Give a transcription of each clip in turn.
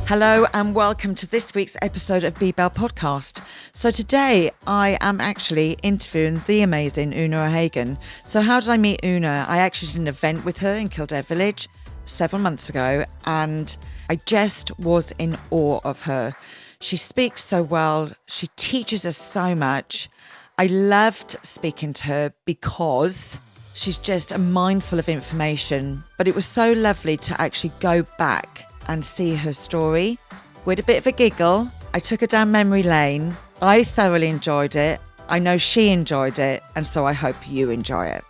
Hello and welcome to this week's episode of BeBelle podcast. So today I am actually interviewing the amazing Oonagh O'Hagan. So how did I meet Oonagh? I actually did an event with her in Kildare Village several months ago and I just was in awe of her. She speaks so well. She teaches us so much. I loved speaking to her because she's just mindful of information. But it was so lovely to actually go back and see her story. We had a bit of a giggle. I took her down memory lane. I thoroughly enjoyed it. I know she enjoyed it, and so I hope you enjoy it.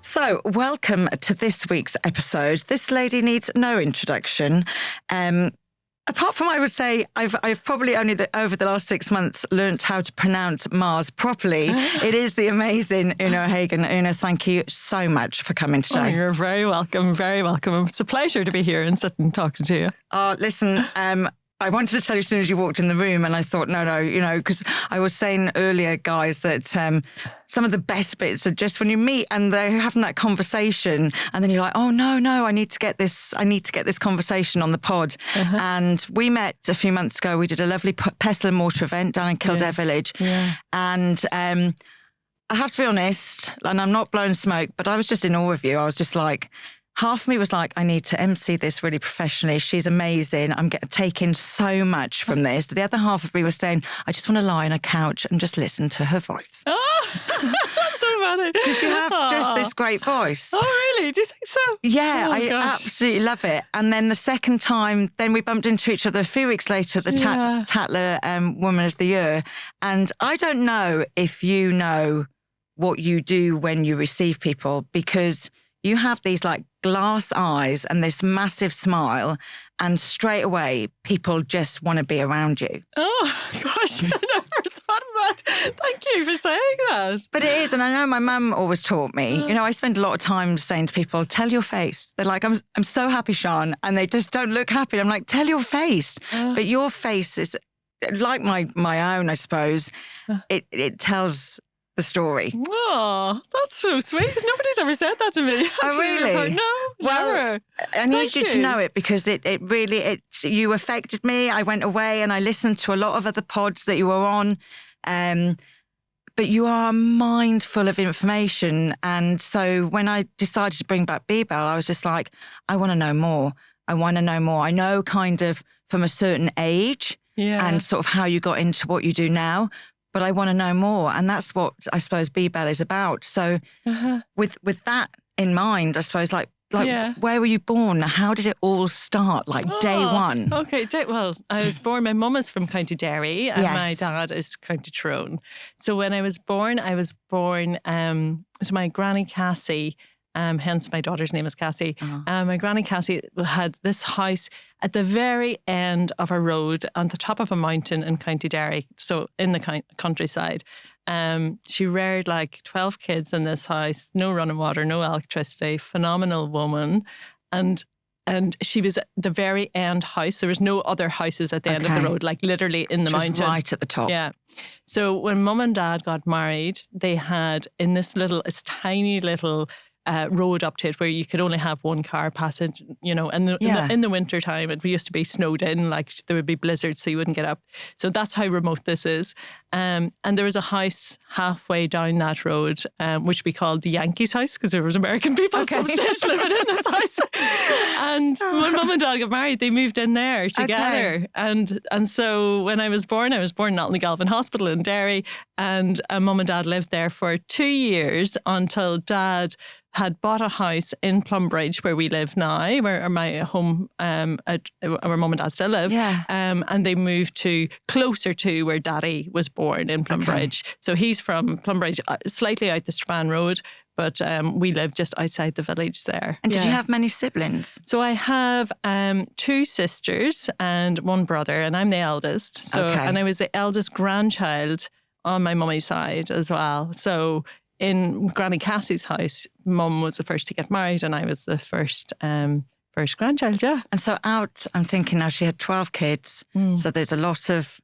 So, welcome to this week's episode. This lady needs no introduction. Apart from, I would say, I've probably only over the last 6 months learnt how to pronounce Mars properly. It is the amazing Oonagh O'Hagan. Oonagh, thank you so much for coming today. Oh, you're very welcome, very welcome. It's a pleasure to be here and sit and talk to you. Oh, listen, I wanted to tell you as soon as you walked in the room, and I thought, no, because I was saying earlier, guys, that some of the best bits are just when you meet and they're having that conversation, and then you're like, oh no, I need to get this conversation on the pod. And we met a few months ago. We did a lovely pestle and mortar event down in Kildare Village, and I have to be honest, and I'm not blowing smoke, but I was just in awe of you. I was just like, half of me was like, I need to MC this really professionally. She's amazing. I'm taking so much from this. The other half of me was saying, I just want to lie on a couch and just listen to her voice. Oh, that's so funny. Because you have just this great voice. Oh, really? Do you think so? Yeah, oh, I absolutely love it. And then the second time, then we bumped into each other a few weeks later at the Tatler Woman of the Year. And I don't know if you know what you do when you receive people, because you have these like glass eyes and this massive smile, and straight away people just want to be around you. Oh, gosh, I never thought of that. Thank you for saying that. But it is, and I know my mum always taught me, I spend a lot of time saying to people, tell your face. They're like, I'm so happy, Sian, and they just don't look happy. I'm like, tell your face. But your face is like my own, I suppose. It tells the story. Oh, that's so sweet. Nobody's ever said that to me. Oh, really? No, never. I need you to know it, because it really you affected me. I went away and I listened to a lot of other pods that you were on, but you are mindful of information. And so when I decided to bring back BeBelle, I was just like, I want to know more. I want to know more. I know kind of from a certain age and sort of how you got into what you do now, but I want to know more. And that's what I suppose BeBelle is about. So with that in mind, I suppose, like where were you born? How did it all start? Like day one? Okay, well, I was born, my mum is from County Derry and my dad is County Tyrone. So when I was born, so my granny Cassie, hence my daughter's name is Cassie. My granny Cassie had this house at the very end of a road on the top of a mountain in County Derry, so in the countryside. She reared like 12 kids in this house, no running water, no electricity, phenomenal woman. And she was at the very end house. There was no other houses at the end of the road, like literally in the mountain. Just right at the top. Yeah. So when mum and dad got married, they had in this tiny little road up to it where you could only have one car passage, and in the winter time it used to be snowed in, like there would be blizzards so you wouldn't get up. So that's how remote this is. And there was a house halfway down that road, which we called the Yankees house, because there was American people at some stage living in this house. And when mum and dad got married, they moved in there together. And so when I was born in Galvin Hospital in Derry, and mum and dad lived there for 2 years until dad had bought a house in Plumbridge where we live now, where my home, where mum and dad still live. And they moved closer to where daddy was born in Plumbridge. So he's from Plumbridge, slightly out the Strabane Road, but we live just outside the village there. And did you have many siblings? So I have 2 sisters and 1 brother, and I'm the eldest. So and I was the eldest grandchild on my mummy's side as well. So in Granny Cassie's house, mum was the first to get married and I was the first grandchild, And so I'm thinking now she had 12 kids, so there's a lot of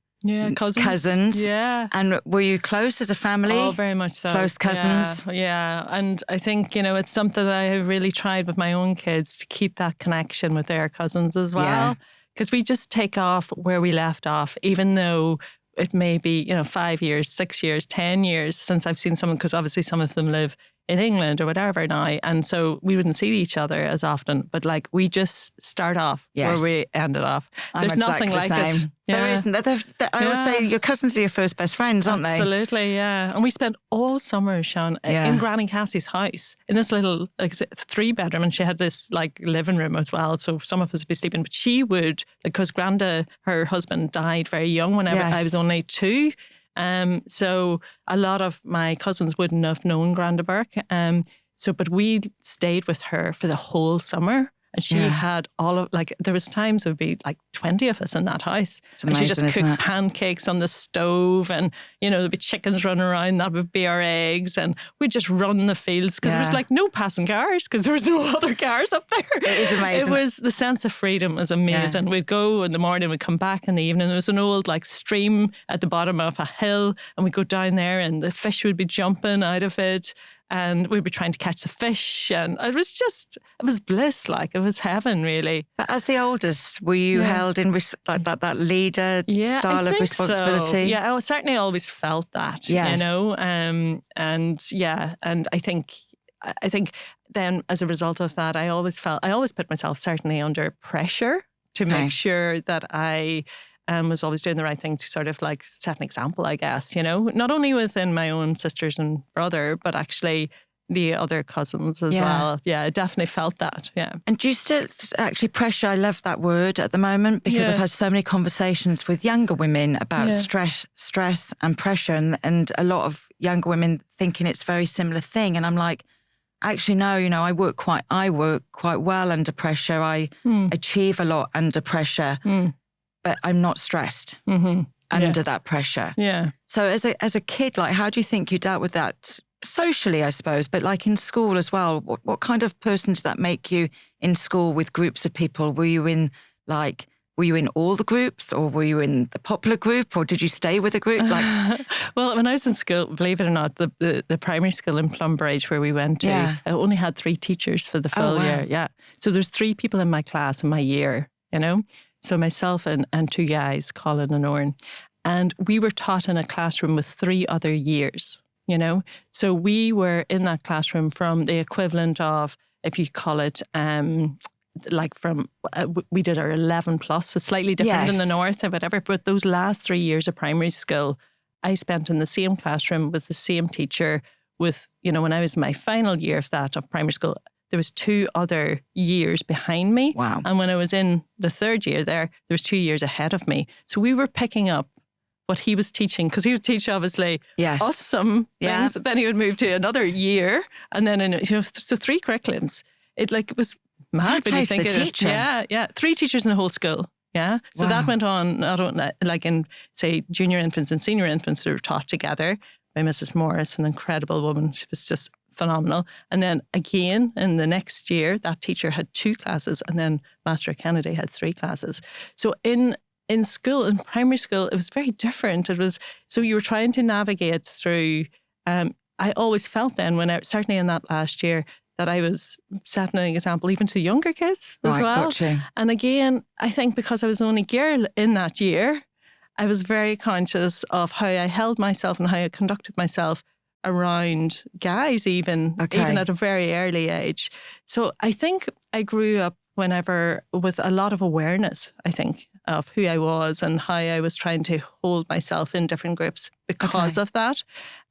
cousins. Yeah. And were you close as a family? Oh, very much so. Close cousins? Yeah. And I think, it's something that I have really tried with my own kids to keep that connection with their cousins as well. because we just take off where we left off, even though it may be, 5 years, 6 years, 10 years since I've seen someone, because obviously some of them live in England or whatever now. And so we wouldn't see each other as often. But like we just start off where we ended off. There's nothing like it. Yeah. There isn't. I always say your cousins are your first best friends, aren't they? Absolutely, yeah. And we spent all summer, Sian, in Granny Cassie's house, in this little 3-bedroom, and she had this like living room as well. So some of us would be sleeping, but she would, because Granda, her husband, died very young whenever I was only 2. So a lot of my cousins wouldn't have known Granda Burke. But we stayed with her for the whole summer. And she had there was times it would be like 20 of us in that house. Amazing, and she just cooked pancakes on the stove, and, there'd be chickens running around. That would be our eggs. And we'd just run the fields because there was like no passing cars because there was no other cars up there. It is amazing. It was, the sense of freedom was amazing. Yeah. We'd go in the morning, we'd come back in the evening. There was an old like stream at the bottom of a hill, and we'd go down there and the fish would be jumping out of it. And we'd be trying to catch the fish, and it was bliss, like it was heaven, really. But as the oldest, were you held in like that leader style of responsibility? So. Yeah, I certainly always felt that, and I think then as a result of that, I always put myself certainly under pressure to make sure that I was always doing the right thing to sort of like set an example, I guess, not only within my own sisters and brother, but actually the other cousins as well. Yeah, I definitely felt that, yeah. And do you still actually pressure? I love that word at the moment because I've had so many conversations with younger women about stress and pressure, and a lot of younger women thinking it's a very similar thing. And I'm like, actually, no, I work quite well under pressure. I achieve a lot under pressure. But I'm not stressed under that pressure. Yeah. So as a kid, like, how do you think you dealt with that socially, I suppose, but like in school as well? What kind of person did that make you in school with groups of people? Were you in all the groups, or were you in the popular group, or did you stay with a group? Like, well, when I was in school, believe it or not, the primary school in Plumbridge where we went to, I only had 3 teachers for the full year. Yeah. So there's 3 people in my class in my year, So myself and 2 guys, Colin and Oren, and we were taught in a classroom with 3 other years, So we were in that classroom from the equivalent of, if you call it, we did our 11 plus, so slightly different in the north or whatever. But those last 3 years of primary school, I spent in the same classroom with the same teacher with, when I was in my final year of primary school, there was 2 other years behind me. Wow. And when I was in the 3rd year there was 2 years ahead of me. So we were picking up what he was teaching, because he would teach obviously us some things. Then he would move to another year, and then so 3 curriculums. It was mad when you think of it. Yeah. 3 teachers in the whole school. Yeah. So that went on not only like in, say, junior infants and senior infants who were taught together by Mrs. Morris, an incredible woman. She was just phenomenal. And then again, in the next year, that teacher had 2 classes, and then Master Kennedy had 3 classes. So in school, in primary school, it was very different. It was, so you were trying to navigate through, I always felt then, certainly in that last year, that I was setting an example even to the younger kids as well. Gotcha. And again, I think because I was the only girl in that year, I was very conscious of how I held myself and how I conducted myself around guys, even at a very early age. So I think I grew up with a lot of awareness, I think, of who I was and how I was trying to hold myself in different groups because of that.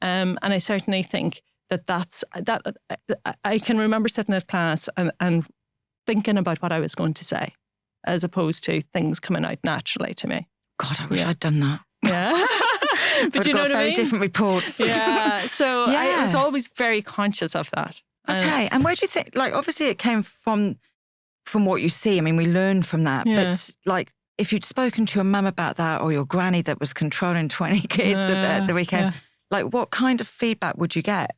And I certainly think that I can remember sitting at class and thinking about what I was going to say, as opposed to things coming out naturally to me. God, I wish I'd done that. Yeah. But you know what I mean? Very different reports. Yeah. So I was always very conscious of that. Okay. And where do you think, like, obviously it came from what you see. I mean, we learn from that. Yeah. But like, if you'd spoken to your mum about that, or your granny that was controlling 20 kids at the weekend, like, what kind of feedback would you get?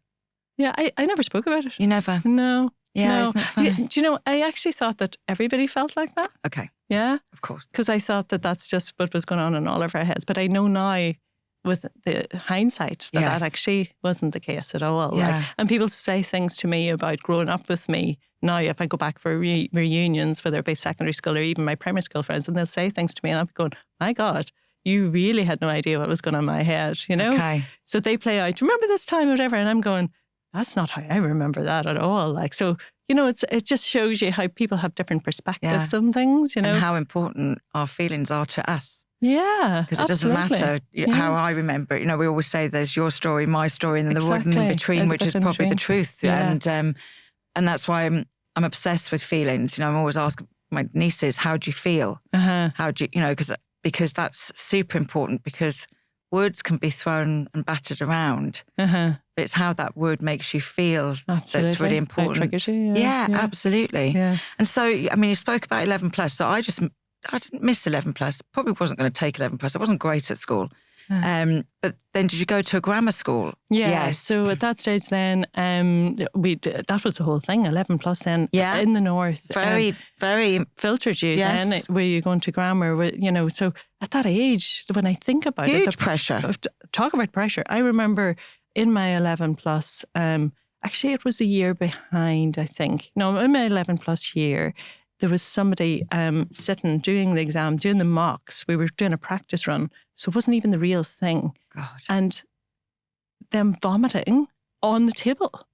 Yeah, I never spoke about it. You never? No. Yeah, isn't it funny? Do you know, I actually thought that everybody felt like that. Okay. Yeah. Of course. Because I thought that that's just what was going on in all of our heads. But I know now with the hindsight that actually wasn't the case at all. Yeah. And people say things to me about growing up with me. Now, if I go back for reunions, whether it be secondary school or even my primary school friends, and they'll say things to me, and I'm going, my God, you really had no idea what was going on in my head, you know? Okay. So they play out, remember this time or whatever? And I'm going, that's not how I remember that at all. Like, so, you know, it just shows you how people have different perspectives on things, you know? And how important our feelings are to us. Yeah, because it doesn't matter how I remember it. You know, we always say there's your story, my story, and then the word in between, which is probably the truth. Yeah. And that's why I'm obsessed with feelings. You know, I'm always asking my nieces, how do you feel? How do you know, because that's super important, because words can be thrown and battered around. But it's how that word makes you feel that's really important. How it triggers you, absolutely. Yeah. And so, I mean, you spoke about 11 plus. So I didn't miss 11 plus. Probably wasn't going to take 11 plus. I wasn't great at school. But then did you go to a grammar school? Yeah. Yes. So at that stage then, that was the whole thing, 11 plus then in the north. Very, very filtered you then. Were you going to grammar? You know, so at that age, when I think about it. Huge pressure. Talk about pressure. I remember in my 11 plus, actually it was a year behind, I think. No, in my 11 plus year, there was somebody sitting, doing the exam, doing the mocks. We were doing a practice run. So it wasn't even the real thing. God. And them vomiting on the table,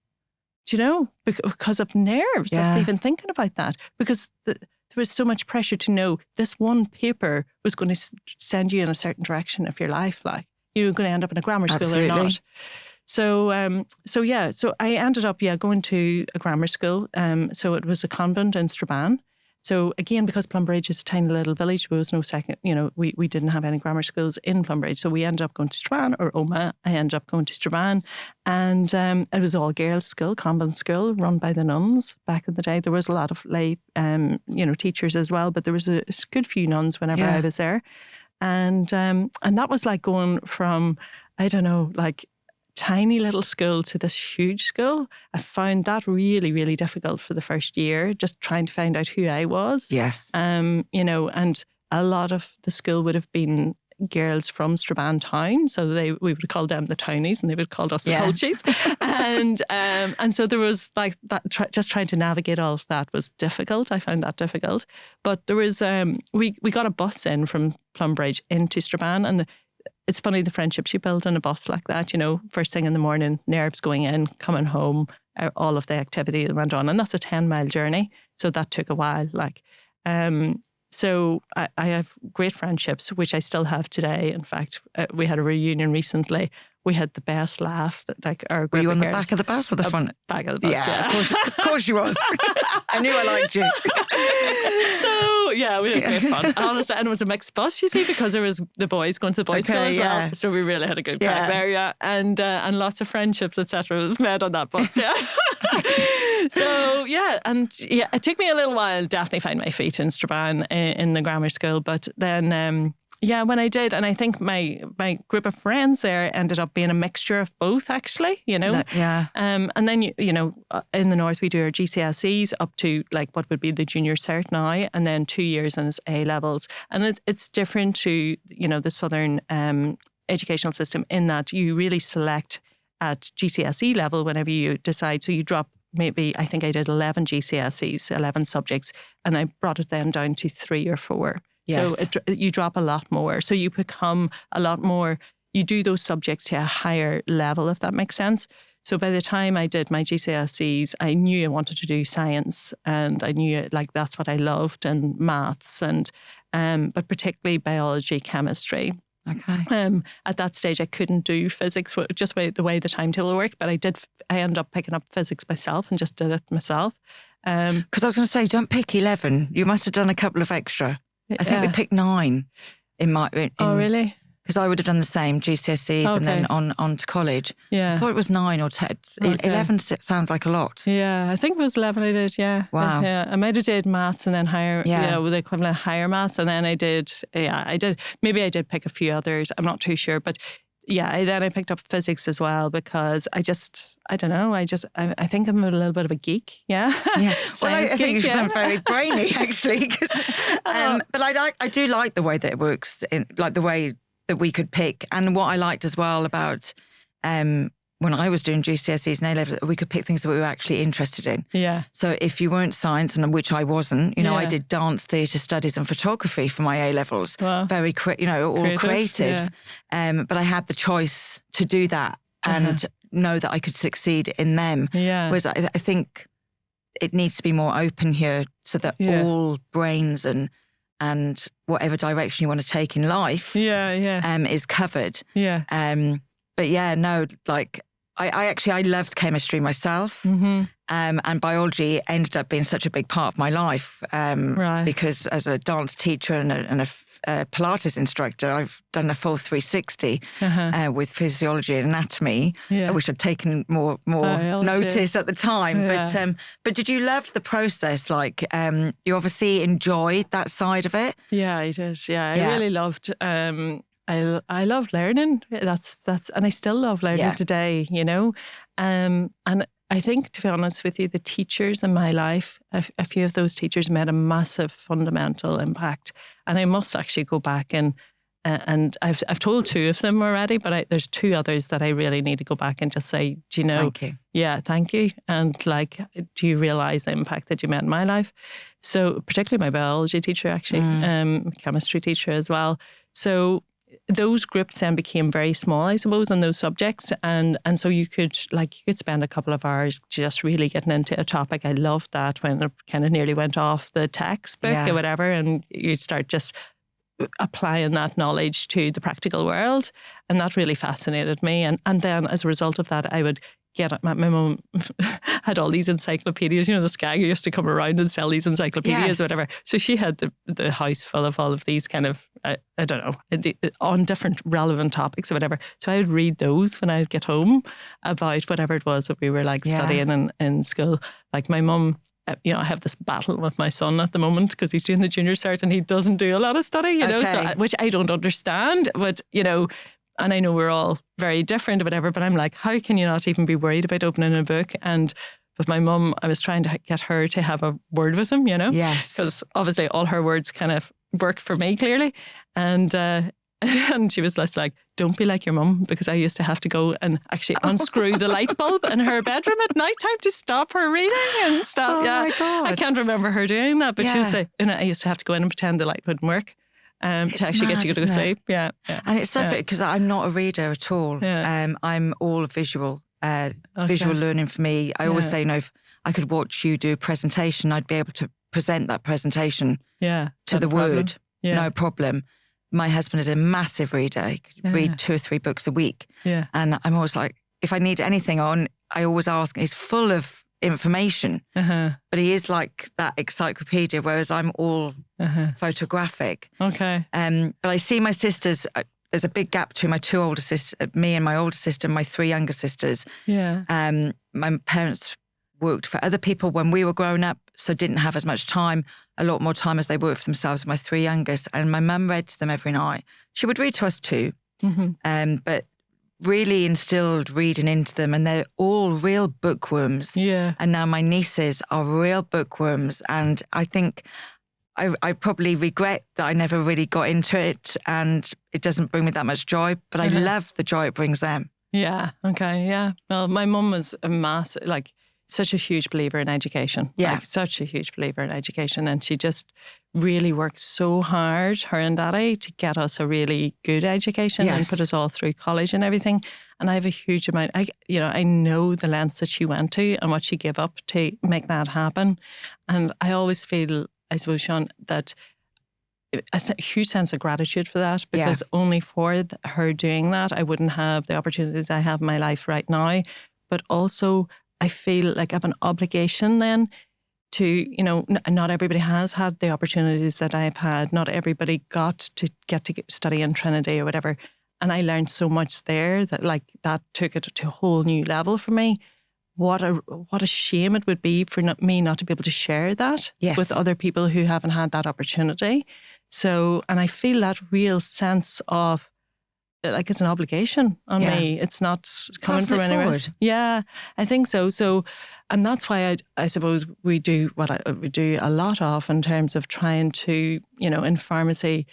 do you know, because of nerves of even thinking about that. Because there was so much pressure to know this one paper was going to send you in a certain direction of your life. Like, you were going to end up in a grammar school or not. So I ended up, going to a grammar school. So it was a convent in Strabane. So again, because Plumbridge is a tiny little village, there was no second, you know, we didn't have any grammar schools in Plumbridge. So we ended up going to Strabane, or Oonagh. I ended up going to Strabane. And it was all girls' school, convent school, run by the nuns back in the day. There was a lot of lay, teachers as well, but there was a good few nuns whenever I was there. And that was like going from, I don't know, like tiny little school to this huge school. I found that really, really difficult for the first year, just trying to find out who I was. Yes. You know, and a lot of the school would have been girls from Strabane town, so we would call them the townies, and they would call us the culchies. And so there was like that. Just trying to navigate all of that was difficult. I found that difficult. But there was we got a bus in from Plumbridge into Strabane, and it's funny the friendships you build on a bus like that. You know, first thing in the morning, nerves going in, coming home, all of the activity that went on, and that's a 10-mile journey. So that took a while. So I have great friendships, which I still have today. In fact, we had a reunion recently. We had the best laugh. Like our group. Were you on the girls, back of the bus or the front? Back of the bus, yeah. Of course you was. I knew I liked you. So, we had great fun. Honestly, and it was a mixed bus, you see, because there was the boys going to the boys' school as well. So we really had a good crack there, And lots of friendships, etc. was made on that bus, So, it took me a little while to definitely find my feet in Strabane in the grammar school. But then, when I did, and I think my group of friends there ended up being a mixture of both, actually, you know. And then, you know, in the north, we do our GCSEs up to like what would be the junior cert now, and then 2 years in its A levels. And it's different to, you know, the southern educational system in that you really select at GCSE level whenever you decide. So you drop maybe, I think I did 11 GCSEs, 11 subjects, and I brought it then down to 3 or 4. Yes. So you drop a lot more. So you become a lot more, you do those subjects to a higher level, if that makes sense. So by the time I did my GCSEs, I knew I wanted to do science, and I knew like that's what I loved, and maths, and but particularly biology, chemistry. Okay. At that stage, I couldn't do physics, just the way the timetable worked, but I ended up picking up physics myself and just did it myself. Because I was going to say, don't pick 11. You must have done a couple of extra. I think we picked 9 oh, really? Because I would have done the same, GCSEs and then on to college. Yeah. I thought it was 9 or 10. Okay. 11 sounds like a lot. Yeah, I think it was 11 I did, Wow. I might have did maths and then higher, with the equivalent of higher maths. And then I did, maybe I did pick a few others. I'm not too sure. But then I picked up physics as well, because I don't know, I think I'm a little bit of a geek, Well, I think you sound very brainy, actually. But I do like the way that it works, like the way that we could pick. And what I liked as well about when I was doing GCSEs and A-levels, we could pick things that we were actually interested in. Yeah. So if you weren't science, and which I wasn't, I did dance, theatre studies and photography for my A-levels. Wow. Very, all creatives. Yeah. But I had the choice to do that and know that I could succeed in them. Yeah. Whereas I think it needs to be more open here so that all brains and whatever direction you want to take in life is covered. Yeah. But yeah, no, like I loved chemistry myself, and biology ended up being such a big part of my life because as a dance teacher and a Pilates instructor, I've done a full 360 with physiology and anatomy, which I'd taken more notice at the time. Yeah. But did you love the process? Like you obviously enjoyed that side of it. Yeah, I did. Yeah, I really loved. I love learning. That's and I still love learning today, and I think, to be honest with you, the teachers in my life, a few of those teachers made a massive fundamental impact. And I must actually go back and I've told 2 of them already, but there's 2 others that I really need to go back and just say, do you know? Thank you. Yeah, thank you. And like, do you realise the impact that you made in my life? So particularly my biology teacher, actually, chemistry teacher as well. So those groups then became very small, I suppose, on those subjects. And so you could spend a couple of hours just really getting into a topic. I loved that when it kind of nearly went off the textbook or whatever, and you start just applying that knowledge to the practical world. And that really fascinated me. And then as a result of that, I would get my mum had all these encyclopedias, the Skag used to come around and sell these encyclopedias or whatever. So she had the house full of all of these kind of, I don't know, on different relevant topics or whatever. So I would read those when I'd get home about whatever it was that we were studying in school. Like my mum, I have this battle with my son at the moment because he's doing the junior cert and he doesn't do a lot of study, so, which I don't understand, but, and I know we're all very different or whatever, but I'm like, how can you not even be worried about opening a book? And with my mum, I was trying to get her to have a word with him, Yes. Because obviously all her words kind of work for me clearly. And she was less like, don't be like your mum, because I used to have to go and actually unscrew the light bulb in her bedroom at night time to stop her reading and stuff. Oh my God. I can't remember her doing that, but she would say, I used to have to go in and pretend the light wouldn't work. To actually get you to go to sleep. Yeah. And it's so funny because I'm not a reader at all. Yeah. I'm all visual. Visual learning for me. I always say, if I could watch you do a presentation, I'd be able to present that presentation to the word. Yeah. No problem. My husband is a massive reader. He could read 2 or 3 books a week. Yeah. And I'm always like, if I need anything on, I always ask. He's full of information, but he is like that encyclopedia, whereas I'm all photographic. Okay. But I see my sisters, there's a big gap between my 2 older sisters, me and my older sister and my 3 younger sisters. Yeah. My parents worked for other people when we were growing up, so didn't have as much time, a lot more time as they worked for themselves, my 3 youngest. And my mum read to them every night. She would read to us too, but really instilled reading into them, and they're all real bookworms. Yeah. And now my nieces are real bookworms, and I think I probably regret that I never really got into it, and it doesn't bring me that much joy, but I love the joy it brings them. Yeah. Okay. Yeah. Well, my mum was such a huge believer in education. Yeah. Such a huge believer in education. And she just really worked so hard, her and Daddy, to get us a really good education and put us all through college and everything. And I have a huge amount, I know the lengths that she went to and what she gave up to make that happen. And I always feel, I suppose, Sian, that a huge sense of gratitude for that, because only for her doing that, I wouldn't have the opportunities I have in my life right now. But also, I feel like I have an obligation then to, not everybody has had the opportunities that I've had. Not everybody got to study in Trinity or whatever. And I learned so much there that that took it to a whole new level for me. What a shame it would be for me not to be able to share that with other people who haven't had that opportunity. So, and I feel that real sense of, it's an obligation on me. It's not coming from anywhere else. Yeah, I think so. So, and that's why I suppose we do what we do a lot of in terms of trying to, in pharmacy,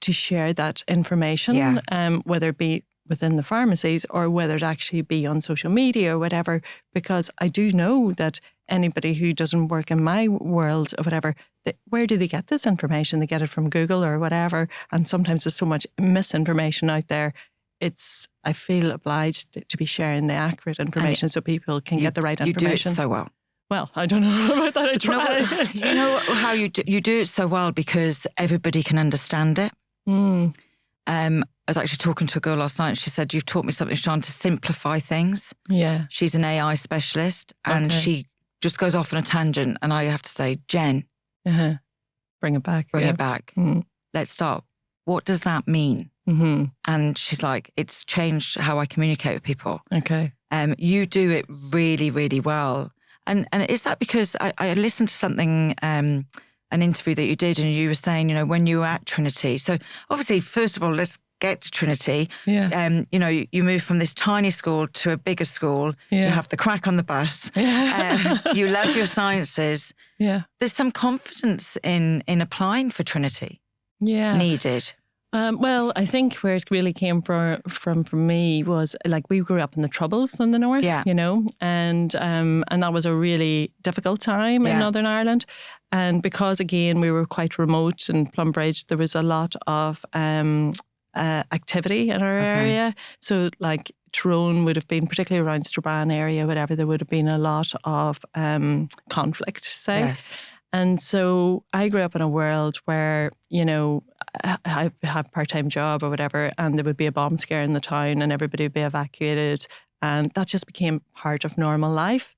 to share that information, whether it be within the pharmacies or whether it actually be on social media or whatever, because I do know that anybody who doesn't work in my world or whatever, where do they get this information? They get it from Google or whatever. And sometimes there's so much misinformation out there. I feel obliged to be sharing the accurate information so people can get the right information. You do it so well. Well, I don't know about that. I try. You know how you do it so well because everybody can understand it. I was actually talking to a girl last night and she said, you've taught me something. She's trying to simplify things. Yeah. She's an AI specialist and she just goes off on a tangent. And I have to say, Jen. Bring it back. Bring it back. Let's start. What does that mean? And she's like, it's changed how I communicate with people. Okay. You do it really, really well. And is that because I listened to something, an interview that you did and you were saying, when you were at Trinity. So obviously, first of all, let's get to Trinity. Yeah. You move from this tiny school to a bigger school. Yeah. You have the crack on the bus. Yeah. You love your sciences. Yeah. There's some confidence in applying for Trinity. Yeah. Needed. Well, I think where it really came from for me was like we grew up in the Troubles in the north, and that was a really difficult time in Northern Ireland. And because, again, we were quite remote in Plumbridge, there was a lot of activity in our area. So like Tyrone would have been, particularly around Strabane area, whatever, there would have been a lot of conflict, say. Yes. And so I grew up in a world where, I had a part-time job or whatever, and there would be a bomb scare in the town and everybody would be evacuated. And that just became part of normal life.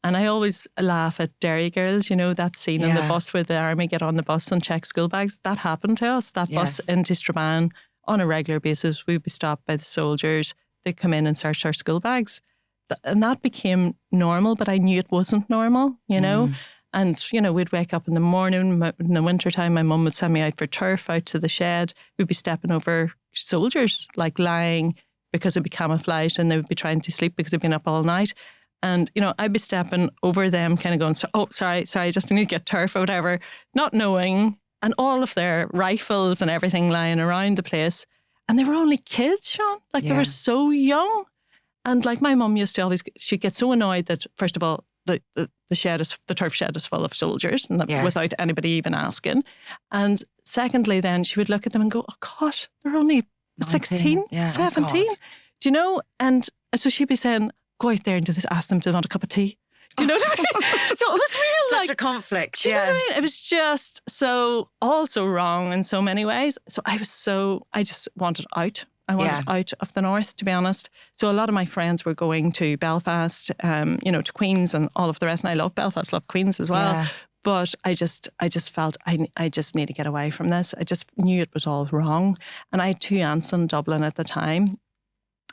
And I always laugh at Derry Girls, that scene on the bus where the army get on the bus and check school bags. That happened to us, that bus into Strabane on a regular basis. We'd be stopped by the soldiers. They'd come in and search our school bags. And that became normal, but I knew it wasn't normal, And, we'd wake up in the morning, in the wintertime, my mum would send me out for turf, out to the shed. We'd be stepping over soldiers, like lying because it'd be camouflaged and they would be trying to sleep because they'd been up all night. And, I'd be stepping over them kind of going, sorry, I just need to get turf or whatever, not knowing, and all of their rifles and everything lying around the place. And they were only kids, Sean. Like they were so young. And like my mum used to always, she'd get so annoyed that, first of all, the turf shed is full of soldiers and without anybody even asking. And secondly, then she would look at them and go, oh God, they're only 16, 17. Oh, do you know? And so she'd be saying, go out there and ask them to want a cup of tea. Do you know what I mean? So it was real such a conflict. Do you know what I mean? It was just all so wrong in so many ways. So I just wanted out. I wanted out of the north, to be honest. So a lot of my friends were going to Belfast, to Queen's and all of the rest. And I love Belfast, love Queen's as well. Yeah. But I just felt I just need to get away from this. I just knew it was all wrong. And I had 2 aunts in Dublin at the time.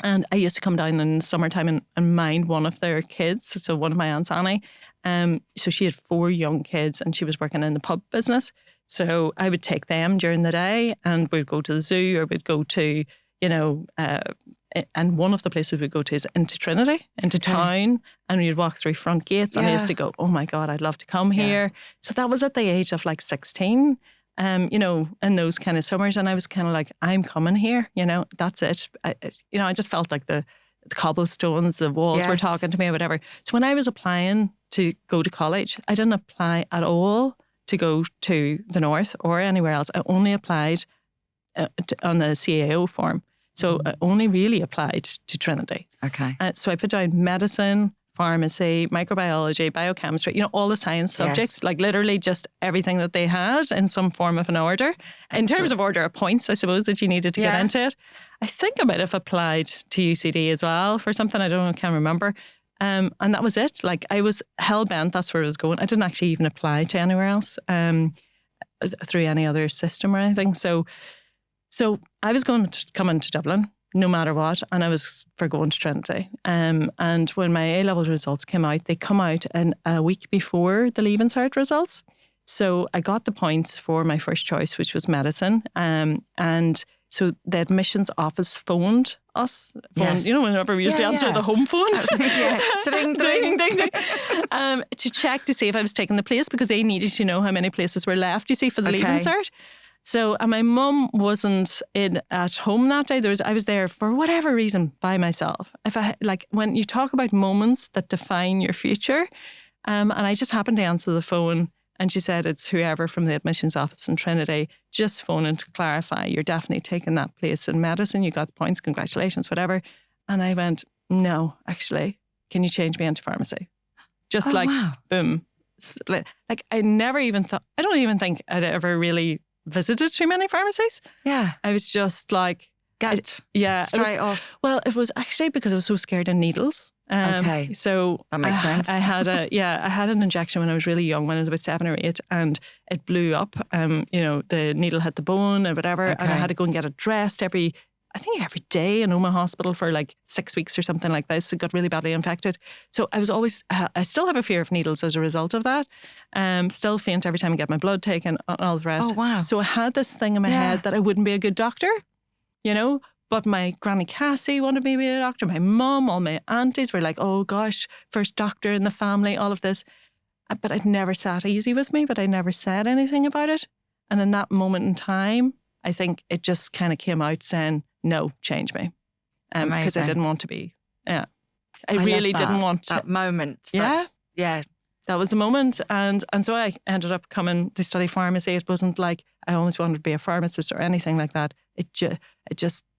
And I used to come down in the summertime and mind one of their kids. So one of my aunts, Annie. So she had 4 young kids and she was working in the pub business. So I would take them during the day and we'd go to the zoo or we'd go to, and one of the places we'd go to is into Trinity, into town, and we'd walk through front gates and I used to go, oh my God, I'd love to come here. So that was at the age of like 16, in those kind of summers. And I was kind of like, I'm coming here, that's it. I just felt like the cobblestones, the walls were talking to me or whatever. So when I was applying to go to college, I didn't apply at all to go to the north or anywhere else. I only applied on the CAO form. So I only really applied to Trinity. Okay. So I put down medicine, pharmacy, microbiology, biochemistry, all the science subjects, like literally just everything that they had in some form of an order. In terms of order of points, I suppose, that you needed to get into it. I think I might have applied to UCD as well for something, I don't know, I can't remember. And that was it. Like I was hell-bent, that's where I was going. I didn't actually even apply to anywhere else through any other system or anything. So I was going to come into Dublin no matter what, and I was for going to Trinity. And when my A-level results came out, they come out in a week before the Leaving Cert results. So I got the points for my first choice, which was medicine. And so the admissions office phoned us. Whenever we used to answer the home phone. Ding, ding, ding, ding. To check to see if I was taking the place because they needed to know how many places were left, you see, for the Leaving Cert. So, and my mum wasn't at home that day. I was there for whatever reason by myself. When you talk about moments that define your future, and I just happened to answer the phone, and she said, it's whoever from the admissions office in Trinity, just phoning to clarify, you're definitely taking that place in medicine. You got the points, congratulations, whatever. And I went, no, actually, can you change me into pharmacy? Just wow. Boom. Like I never even thought, I don't even think I'd ever really visited too many pharmacies. Yeah. I was just like... Straight off. Well, it was actually because I was so scared of needles. Okay. So that makes sense. I had an injection when I was really young, when I was about 7 or 8, and it blew up. The needle hit the bone and whatever, and I had to go and get it dressed every day in Oonagh Hospital for like 6 weeks or something like this. It got really badly infected. So I was always, I still have a fear of needles as a result of that. Still faint every time I get my blood taken and all the rest. Oh, wow. So I had this thing in my head that I wouldn't be a good doctor, but my granny Cassie wanted me to be a doctor. My mum, all my aunties were like, oh gosh, first doctor in the family, all of this. But it never sat easy with me, but I never said anything about it. And in that moment in time, I think it just kind of came out saying, no, change me. Because I didn't want to be. Yeah. I really didn't want that moment. Yeah. Yeah. That was the moment. And so I ended up coming to study pharmacy. It wasn't like I always wanted to be a pharmacist or anything like that.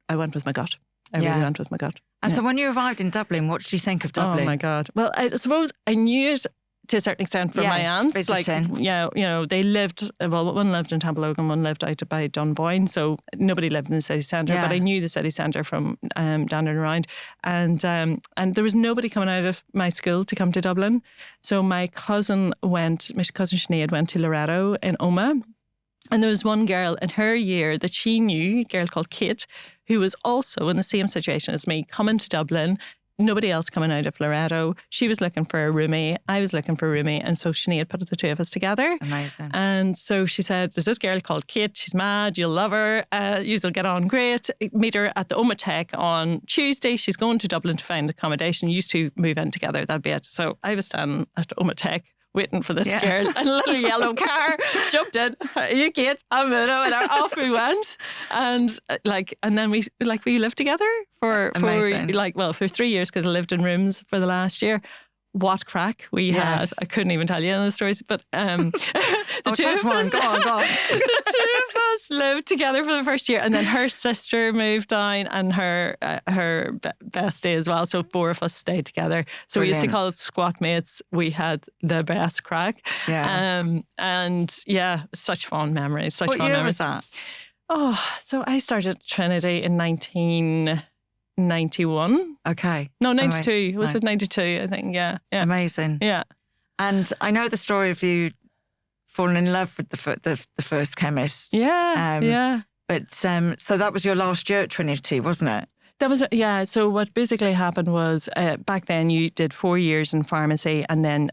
I went with my gut. I really went with my gut. And so when you arrived in Dublin, what did you think of Dublin? Oh my God. Well, I suppose I knew it to a certain extent from my aunts. Visiting. They lived, one lived in Tampalogan, one lived out by Dunboyne. So nobody lived in the city centre, but I knew the city centre from down and around. And there was nobody coming out of my school to come to Dublin. So my cousin Sinead went to Loretto in Omagh. And there was one girl in her year that she knew, a girl called Kate, who was also in the same situation as me, coming to Dublin. Nobody else coming out of Loretto. She was looking for a roomie. I was looking for a roomie. And so Sinead put the two of us together. Amazing. And so she said, there's this girl called Kate. She's mad. You'll love her. You'll get on great. Meet her at the Omagh Tech on Tuesday. She's going to Dublin to find accommodation. You used to move in together. That'd be it. So I was standing at the Omagh Tech waiting for this girl in a little yellow car, jumped in, you Kate, I'm in, and off we went. And then we lived together for 3 years, because I lived in rooms for the last year. What crack we had. I couldn't even tell you any of the stories, but the two of us, go on. The two of us lived together for the first year, and then her sister moved down, and her bestie as well. So 4 of us stayed together. So Brilliant. We used to call it squat mates. We had the best crack. Yeah. Such fond memories. What year was that? Oh, so I started at Trinity in 1991. Okay. No, 92. Was it 92? I think. Yeah. Amazing. Yeah. And I know the story of you falling in love with the first chemist. Yeah. But so that was your last year at Trinity, wasn't it? That was So what basically happened was back then you did 4 years in pharmacy, and then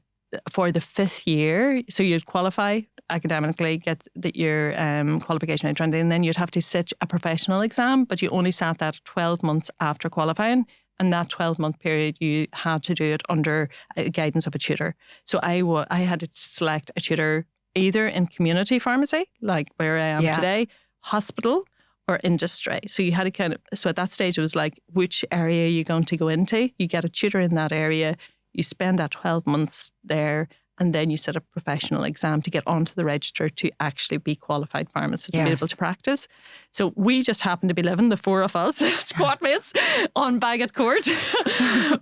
for the 5th year, so you'd qualify academically, get your qualification at Trinity, and then you'd have to sit a professional exam, but you only sat that 12 months after qualifying. And that 12-month period, you had to do it under guidance of a tutor. So I had to select a tutor either in community pharmacy, like where I am today, hospital, or industry. So you had to so at that stage it was like, which area are you going to go into? You get a tutor in that area, you spend that 12 months there, and then you set a professional exam to get onto the register to actually be qualified pharmacists and be able to practice. So we just happened to be living, the 4 of us, squat mates, on Bagot Court,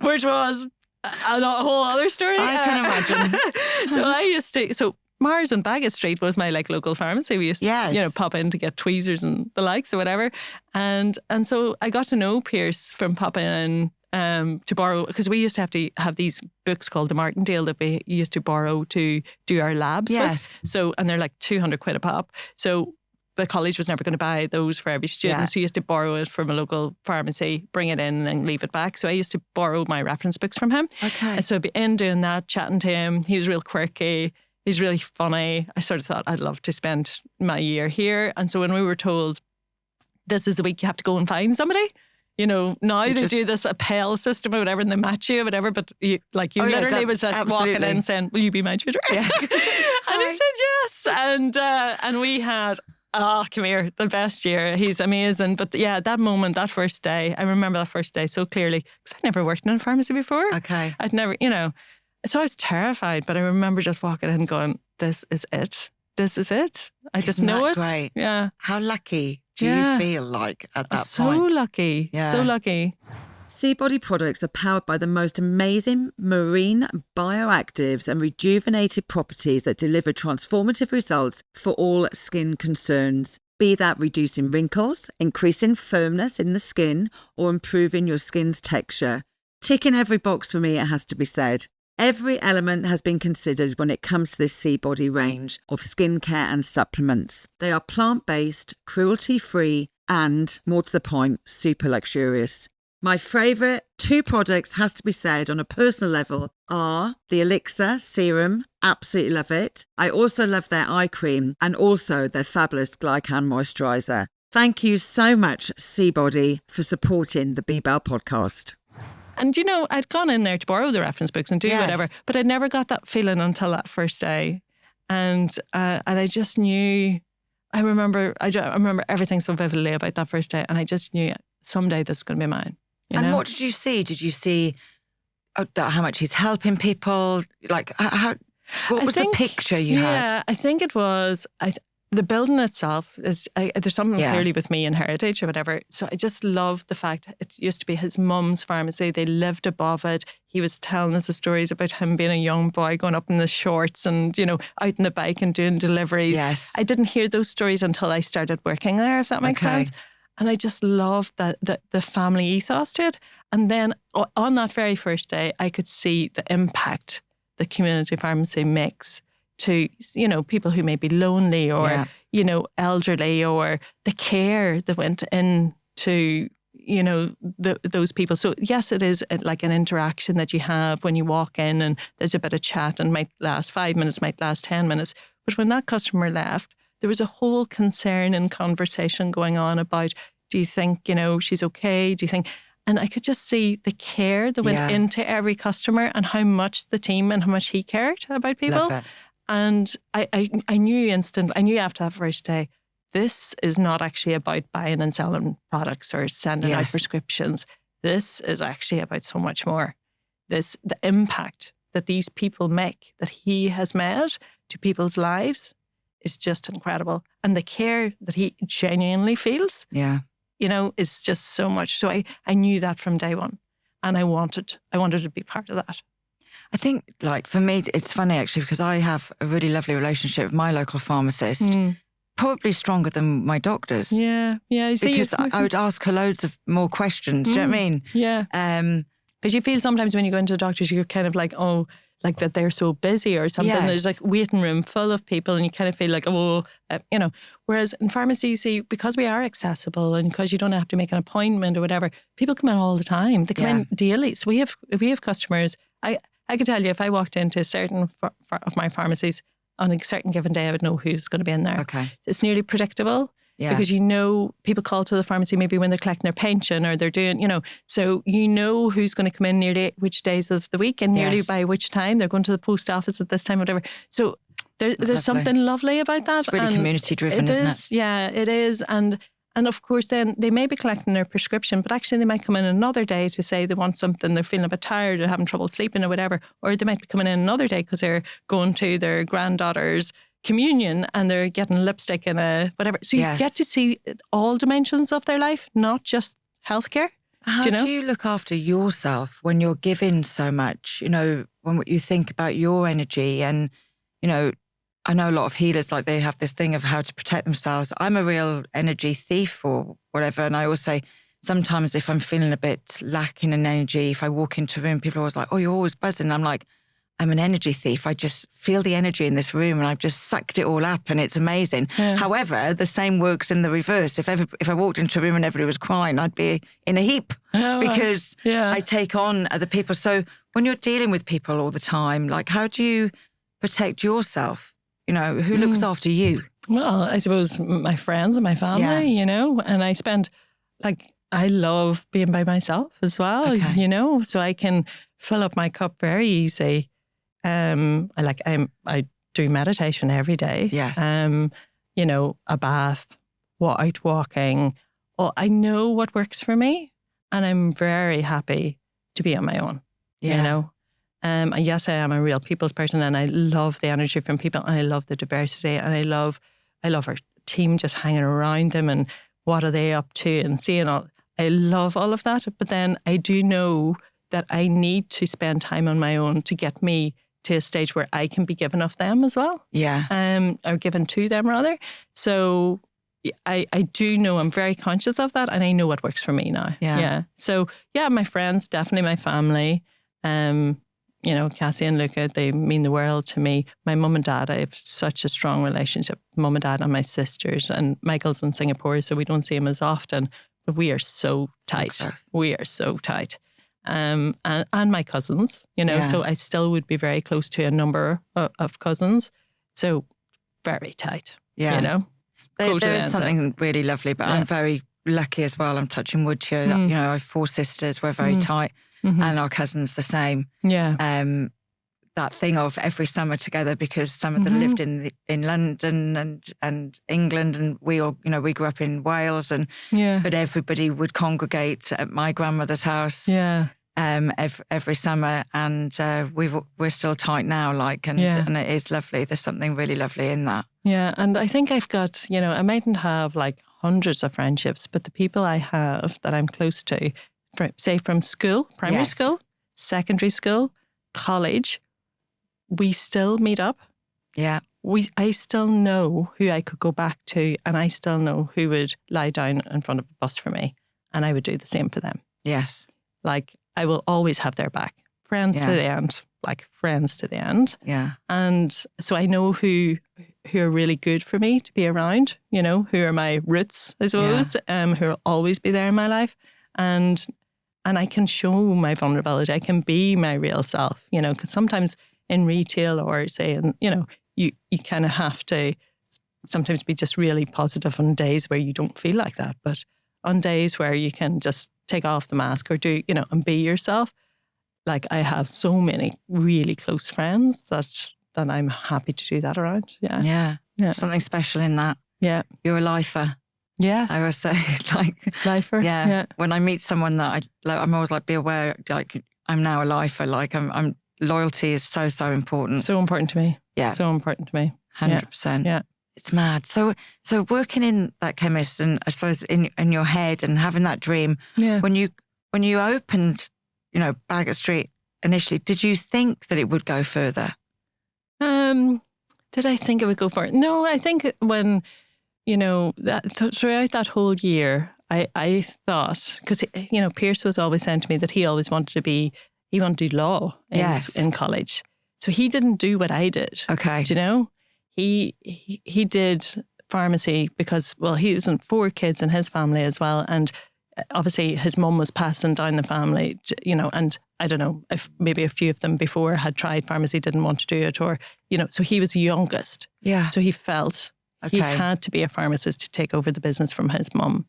which was a whole other story. I can imagine. So Mars and Bagot Street was my local pharmacy. We used to pop in to get tweezers and the likes or whatever. And so I got to know Pierce from popping in to borrow, because we used to have these books called the Martindale that we used to borrow to do our labs with. So, and they're like 200 quid a pop. So the college was never going to buy those for every student. So you used to borrow it from a local pharmacy, bring it in and leave it back. So I used to borrow my reference books from him. Okay. And so I'd be in doing that, chatting to him. He was real quirky. He's really funny. I sort of thought I'd love to spend my year here. And so when we were told, this is the week you have to go and find somebody, now they do this appel system or whatever, and they match you or whatever, but you literally was just walking in saying, will you be my tutor? Yeah. And he said yes. And we had Oh, come here. The best year. He's amazing. But yeah, that moment, that first day, I remember that first day so clearly because I'd never worked in a pharmacy before. Okay. I'd never, so I was terrified, but I remember just walking in and going, this is it. This is it. I just know it. Great. Yeah. How lucky do you feel like at that so point? Lucky. Yeah. So lucky. Seabody products are powered by the most amazing marine bioactives and rejuvenated properties that deliver transformative results for all skin concerns. Be that reducing wrinkles, increasing firmness in the skin, or improving your skin's texture. Ticking every box for me, it has to be said. Every element has been considered when it comes to this Seabody range of skincare and supplements. They are plant-based, cruelty-free, and, more to the point, super luxurious. My favourite 2 products, has to be said on a personal level, are the Elixir Serum. Absolutely love it. I also love their eye cream and also their fabulous Glycan Moisturiser. Thank you so much, Seabody, for supporting the BeBelle podcast. And I'd gone in there to borrow the reference books and do whatever, but I never got that feeling until that first day. And I just knew, I remember everything so vividly about that first day. And I just knew someday this is going to be mine. And what did you see? Did you see how much he's helping people? Like, what was the picture you had? Yeah, I think it was, the building itself is, there's something clearly with me in heritage or whatever. So I just love the fact it used to be his mum's pharmacy. They lived above it. He was telling us the stories about him being a young boy going up in the shorts and, out on the bike and doing deliveries. Yes. I didn't hear those stories until I started working there, if that makes sense. And I just loved the family ethos to it. And then on that very first day, I could see the impact the community pharmacy makes to, people who may be lonely or, elderly, or the care that went into, those people. So yes, it is like an interaction that you have when you walk in and there's a bit of chat and might last 5 minutes, might last 10 minutes. But when that customer left, there was a whole concern and conversation going on about, do you think, she's okay? Do you think... And I could just see the care that went into every customer and how much the team and how much he cared about people. And I knew after that first day, this is not actually about buying and selling products or sending out prescriptions. This is actually about so much more. The impact that these people make, that he has made to people's lives, is just incredible. And the care that he genuinely feels, is just so much. So I knew that from day one. And I wanted to be part of that. I think, like, for me, it's funny actually, because I have a really lovely relationship with my local pharmacist, probably stronger than my doctors. Yeah. You see, because I would ask her loads of more questions. Do you know what I mean? Yeah. Because you feel sometimes when you go into the doctors, you're kind of like, like that they're so busy or something. There's like waiting room full of people and you kind of feel like, whereas in pharmacy, you see, because we are accessible and because you don't have to make an appointment or whatever, people come in all the time. They come in daily. So we have customers. I could tell you, if I walked into a certain of my pharmacies on a certain given day, I would know who's going to be in there. Okay. It's nearly predictable. Yeah. Because people call to the pharmacy maybe when they're collecting their pension or they're doing, so who's going to come in nearly which days of the week and nearly by which time. They're going to the post office at this time, whatever. So there's something lovely about that. It's really community driven, isn't it? Yeah, it is. And of course then they may be collecting their prescription, but actually they might come in another day to say they want something, they're feeling a bit tired or having trouble sleeping or whatever. Or they might be coming in another day because they're going to their granddaughter's communion and they're getting lipstick and a whatever. So you get to see all dimensions of their life, not just healthcare. How do you look after yourself when you're giving so much? When you think about your energy and, I know a lot of healers, like they have this thing of how to protect themselves. I'm a real energy thief or whatever. And I always say, sometimes if I'm feeling a bit lacking in energy, if I walk into a room, people are always like, oh, you're always buzzing. I'm like, I'm an energy thief. I just feel the energy in this room and I've just sucked it all up and it's amazing. Yeah. However, the same works in the reverse. If I walked into a room and everybody was crying, I'd be in a heap because I take on other people. So when you're dealing with people all the time, like how do you protect yourself? Who looks after you? Well, I suppose my friends and my family, and I love being by myself as well, so I can fill up my cup very easy. I do meditation every day. Yes. a bath, out walking. Oh, I know what works for me, and I'm very happy to be on my own. And yes, I am a real people's person, and I love the energy from people, and I love the diversity, and I love our team just hanging around them and what are they up to and seeing all. I love all of that, but then I do know that I need to spend time on my own to get me to a stage where I can be given of them as well. Yeah. Or given to them rather. So I do know, I'm very conscious of that, and I know what works for me now. Yeah. So my friends, definitely my family. Cassie and Luca, they mean the world to me. My mum and dad, I have such a strong relationship. Mum and dad and my sisters, and Michael's in Singapore, so we don't see him as often, but we are so tight. We are so tight. And my cousins, so I still would be very close to a number of cousins. So very tight, There is something really lovely, but I'm very lucky as well. I'm touching wood here. I have 4 sisters. We're very tight. Mm-hmm. And our cousins the same. Yeah. That thing of every summer together, because some of them lived in London and England, and we all, we grew up in Wales, but everybody would congregate at my grandmother's house. Yeah. Every summer, and we're still tight now, and it is lovely. There's something really lovely in that. Yeah, and I think I've got, I mightn't have like hundreds of friendships, but the people I have that I'm close to, say from school, primary school, secondary school, college, we still meet up. Yeah. I still know who I could go back to, and I still know who would lie down in front of a bus for me, and I would do the same for them. Yes. I will always have their back. Friends to the end, friends to the end. Yeah. And so I know who are really good for me to be around, who are my roots, I suppose, who will always be there in my life. And I can show my vulnerability. I can be my real self, because sometimes in retail or say, you kind of have to sometimes be just really positive on days where you don't feel like that. But on days where you can just take off the mask or do, and be yourself. I have so many really close friends that I'm happy to do that around. Yeah. Yeah. Something special in that. Yeah. You're a lifer. Yeah. I always say, lifer. Yeah. When I meet someone that I'm always be aware, I'm now a lifer. I'm loyalty is so, so important. So important to me. Yeah. So important to me. 100%. Yeah. It's mad. So working in that chemist, and I suppose in your head and having that dream, when you opened, Bagot Street initially, did you think that it would go further? Did I think it would go further? No, I think when, throughout that whole year, I thought, because, Pierce was always saying to me that he always wanted to do law in college. So he didn't do what I did. Okay. Do you know? He did pharmacy because, he was in 4 kids in his family as well. And obviously his mum was passing down the family, and I don't know if maybe a few of them before had tried pharmacy, didn't want to do it, or, so he was the youngest. Yeah. So he felt he had to be a pharmacist to take over the business from his mum.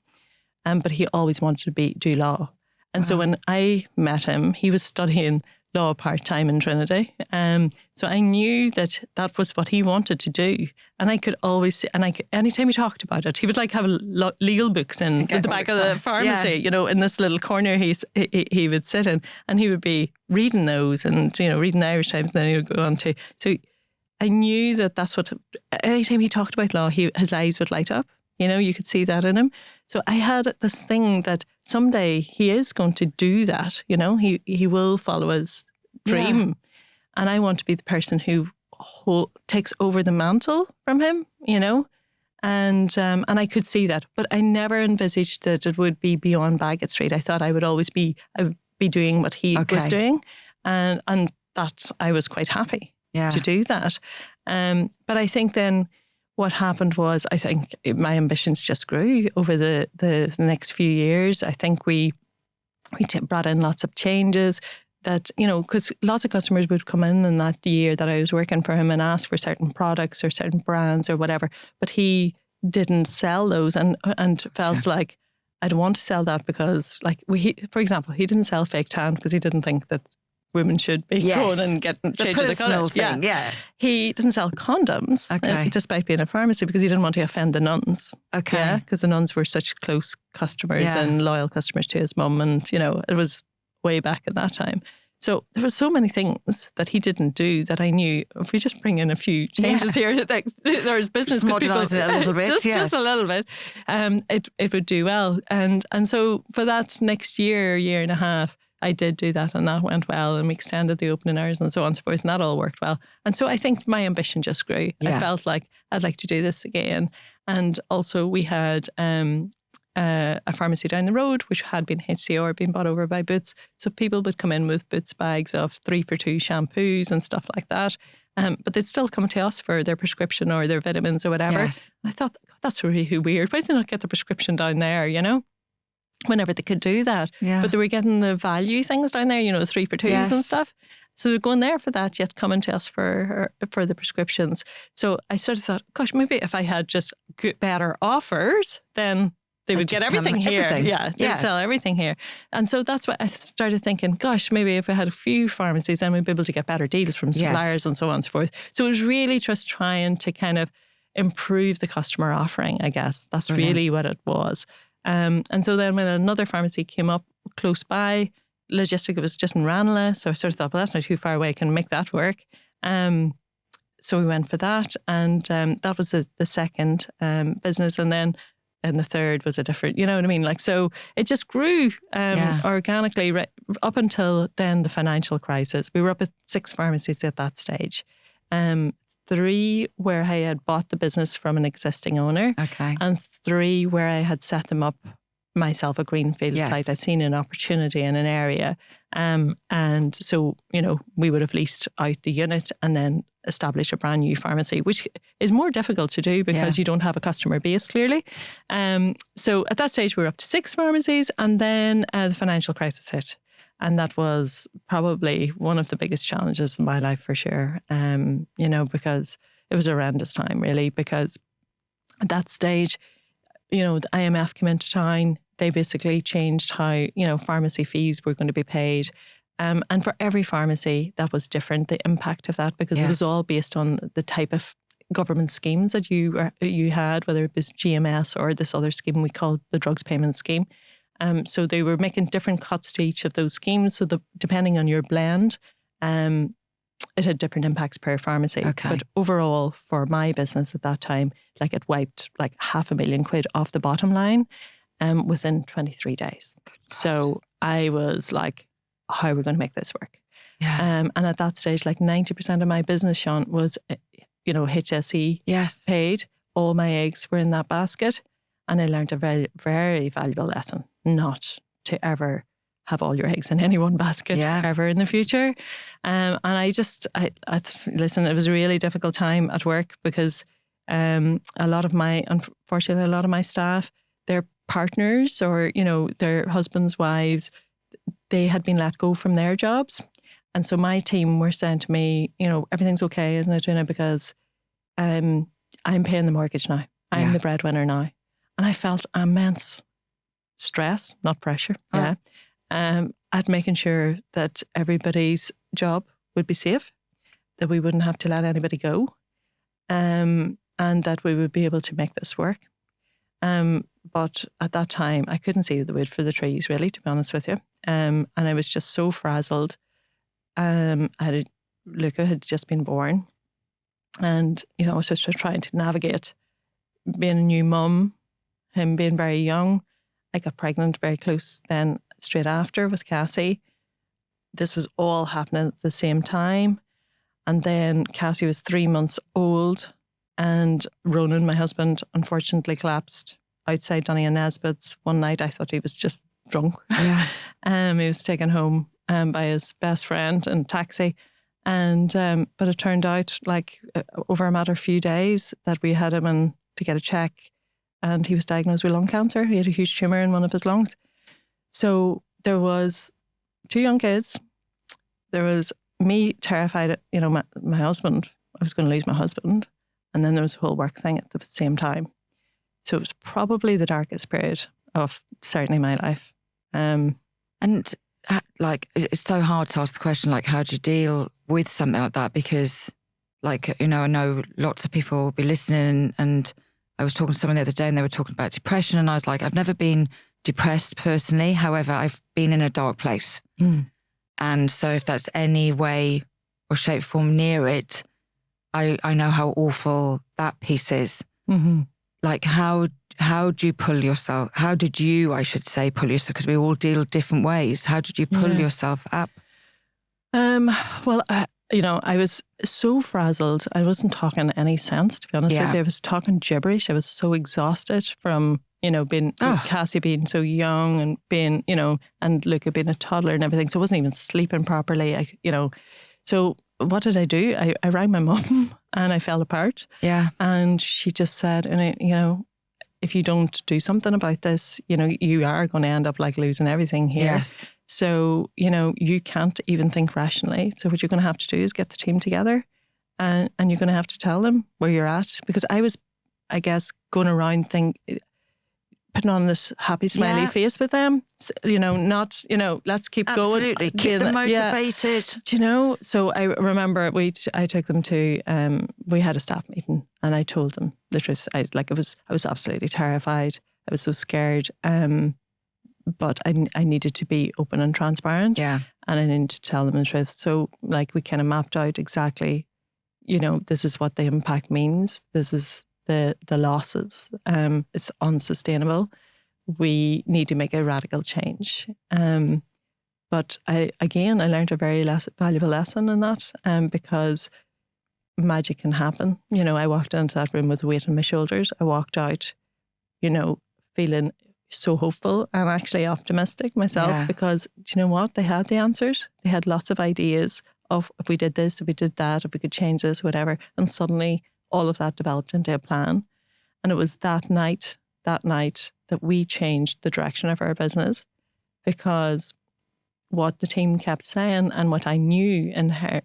But he always wanted to do law. And so when I met him, he was studying law part-time in Trinity. So I knew that was what he wanted to do. And I could always, anytime he talked about it, he would have legal books in the back of the pharmacy, in this little corner he would sit in, and he would be reading those and, reading the Irish Times, and then he would go on to. So I knew that's what, anytime he talked about law, his eyes would light up. You could see that in him. So I had this thing that someday he is going to do that. He will follow his dream. Yeah. And I want to be the person who takes over the mantle from him, and I could see that. But I never envisaged that it would be beyond Bagot Street. I thought I would be doing what he was doing. And that I was quite happy to do that. But I think then what happened was, I think my ambitions just grew over the next few years. I think we brought in lots of changes that, because lots of customers would come in that year that I was working for him and ask for certain products or certain brands or whatever, but he didn't sell those and felt like, I don't want to sell that because, for example, he didn't sell fake tan because he didn't think that women should be going and changing the colour. Thing, yeah. He didn't sell condoms, despite being a pharmacy, because he didn't want to offend the nuns. Okay. Yeah, because the nuns were such close customers and loyal customers to his mum, and it was way back at that time. So there were so many things that he didn't do that I knew if we just bring in a few changes here, that there's business, just modernise it a little bit, just a little bit, it would do well. And so for that next year and a half, I did do that, and that went well, and we extended the opening hours and so on and so forth, and that all worked well. And so I think my ambition just grew. Yeah. I felt like I'd like to do this again. And also we had a pharmacy down the road, which had been HCR, being bought over by Boots. So people would come in with Boots bags of 3-for-2 shampoos and stuff like that. But they'd still come to us for their prescription or their vitamins or whatever. Yes. And I thought, God, that's really weird. Why did they not get the prescription down there, whenever they could do that? Yeah. But they were getting the value things down there, the 3-for-2s and stuff. So they're going there for that, yet coming to us for the prescriptions. So I sort of thought, gosh, maybe if I had just better offers, then they would get everything here. Everything. Yeah, they'd sell everything here. And so that's what I started thinking, gosh, maybe if I had a few pharmacies, then we'd be able to get better deals from suppliers and so on and so forth. So it was really just trying to kind of improve the customer offering, I guess. That's really what it was. And so then when another pharmacy came up close by, logistic, it was just in Ranelagh. So I sort of thought, well, that's not too far away. I can make that work. So we went for that. And that was the second business. And the third was a different, you know what I mean? Like, so it just grew organically right up until then the financial crisis. We were up at 6 pharmacies at that stage. 3 where I had bought the business from an existing owner. Okay. And 3 where I had set them up myself, a greenfield site. I'd seen an opportunity in an area. And so, we would have leased out the unit and then establish a brand new pharmacy, which is more difficult to do because you don't have a customer base, clearly. So at that stage, we were up to 6 pharmacies, and then the financial crisis hit. And that was probably one of the biggest challenges in my life, for sure, because it was a horrendous time, really, because at that stage, the IMF came into town. They basically changed how, pharmacy fees were going to be paid. And for every pharmacy, that was different, the impact of that, because it was all based on the type of government schemes that you had, whether it was GMS or this other scheme we called the Drugs Payment Scheme. So they were making different cuts to each of those schemes. So depending on your blend, it had different impacts per pharmacy. Okay. But overall, for my business at that time, it wiped £500,000 off the bottom line within 23 days. So I was like, how are we going to make this work? Yeah. And at that stage, 90% of my business, Sean, was, HSE paid. All my eggs were in that basket. And I learned a very, very valuable lesson, not to ever have all your eggs in any one basket ever in the future. And listen, it was a really difficult time at work because unfortunately, a lot of my staff, their partners or, their husbands, wives, they had been let go from their jobs. And so my team were saying to me, everything's okay, isn't it, Gina? Because I'm paying the mortgage now. I'm the breadwinner now. And I felt immense stress, not pressure, at making sure that everybody's job would be safe, that we wouldn't have to let anybody go, and that we would be able to make this work. But at that time, I couldn't see the wood for the trees, really, to be honest with you. And I was just so frazzled. Luca had just been born. And, I was just trying to navigate being a new mum, him being very young. I got pregnant very close then, straight after, with Cassie. This was all happening at the same time. And then Cassie was 3 months old. And Ronan, my husband, unfortunately collapsed outside Donny and Nesbitt's one night. I thought he was just drunk. Yeah. He was taken home by his best friend in a taxi. And but it turned out, over a matter of few days, that we had him in to get a check, and he was diagnosed with lung cancer. He had a huge tumour in one of his lungs. So there was 2 young kids. There was me terrified, my husband. I was going to lose my husband. And then there was the whole work thing at the same time. So it was probably the darkest period of certainly my life. And like, it's so hard to ask the question, like, how do you deal with something like that? Because, like, I know lots of people will be listening, and I was talking to someone the other day and they were talking about depression, and I was like, I've never been depressed personally. However, I've been in a dark place. And so if that's any way or shape, form near it, I know how awful that piece is. Like, how do you pull yourself? How did you, I should say, pull yourself? Because we all deal different ways. How did you pull yourself up? Well, I was so frazzled. I wasn't talking any sense, to be honest with you. I was talking gibberish. I was so exhausted from, being Cassie being so young and being, and Luca being a toddler and everything. So I wasn't even sleeping properly. So what did I do? I rang my mum and I fell apart. Yeah. And she just said, if you don't do something about this, you are going to end up like losing everything here. Yes. So, you can't even think rationally. So what you're going to have to do is get the team together and you're going to have to tell them where you're at. Because I was, I guess, going around putting on this happy, smiley face with them, not, let's keep going. Absolutely. Keep them motivated. So I remember I took them to, we had a staff meeting and I told them the truth. I was absolutely terrified. I was so scared. But I needed to be open and transparent. Yeah. And I needed to tell them the truth. So we kind of mapped out exactly, this is what the impact means. This is the losses. It's unsustainable. We need to make a radical change. But I learned a very valuable lesson in that because magic can happen. I walked into that room with a weight on my shoulders. I walked out, feeling so hopeful and actually optimistic myself because do you know what? They had the answers. They had lots of ideas of if we did this, if we did that, if we could change this, whatever. And suddenly all of that developed into a plan. And it was that night that we changed the direction of our business because what the team kept saying and what I knew in her,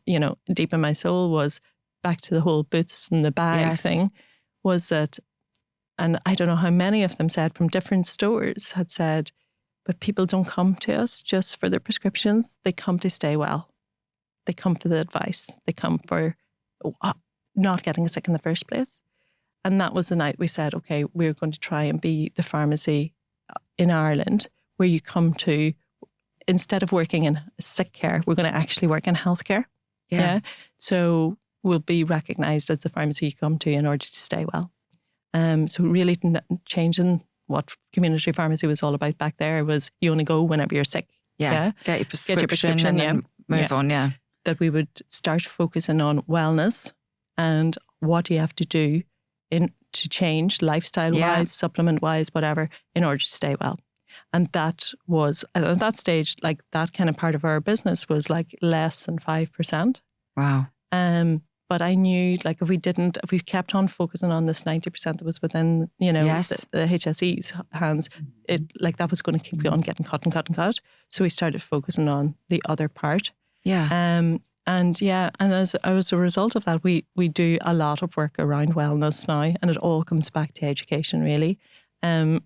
deep in my soul was back to the whole boots and the bag thing was that. And I don't know how many of them said from different stores had said, but people don't come to us just for their prescriptions. They come to stay well. They come for the advice. They come for not getting sick in the first place. And that was the night we said, okay, we're going to try and be the pharmacy in Ireland where you come to, instead of working in sick care, we're going to actually work in healthcare. Yeah. So we'll be recognised as the pharmacy you come to in order to stay well. So really changing what community pharmacy was all about back there was you only go whenever you're sick. Yeah. Get your prescription and then move on. Yeah. That we would start focusing on wellness and what you have to do to change lifestyle-wise, supplement-wise, whatever, in order to stay well. And that was, at that stage, that kind of part of our business was less than 5%. Wow. But I knew, if we kept on focusing on this 90% that was within, the HSE's hands, that was going to keep on getting cut. So we started focusing on the other part. Yeah. And as a result of that, we do a lot of work around wellness now, and it all comes back to education, really.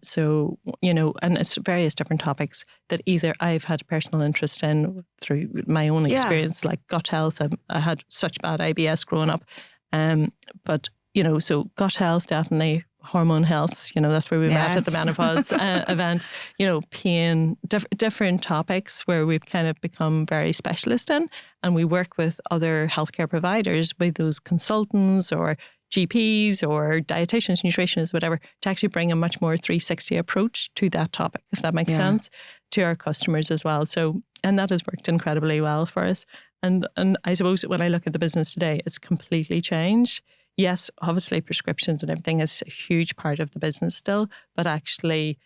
So, and it's various different topics that either I've had a personal interest in through my own experience, like gut health. I had such bad IBS growing up. But, so gut health, definitely hormone health, that's where we met at the menopause event, pain, different topics where we've kind of become very specialist in. And we work with other healthcare providers, be those consultants or GPs or dietitians, nutritionists, whatever, to actually bring a much more 360 approach to that topic, if that makes sense, to our customers as well. So, and that has worked incredibly well for us. And I suppose when I look at the business today, it's completely changed. Yes, obviously prescriptions and everything is a huge part of the business still, but actually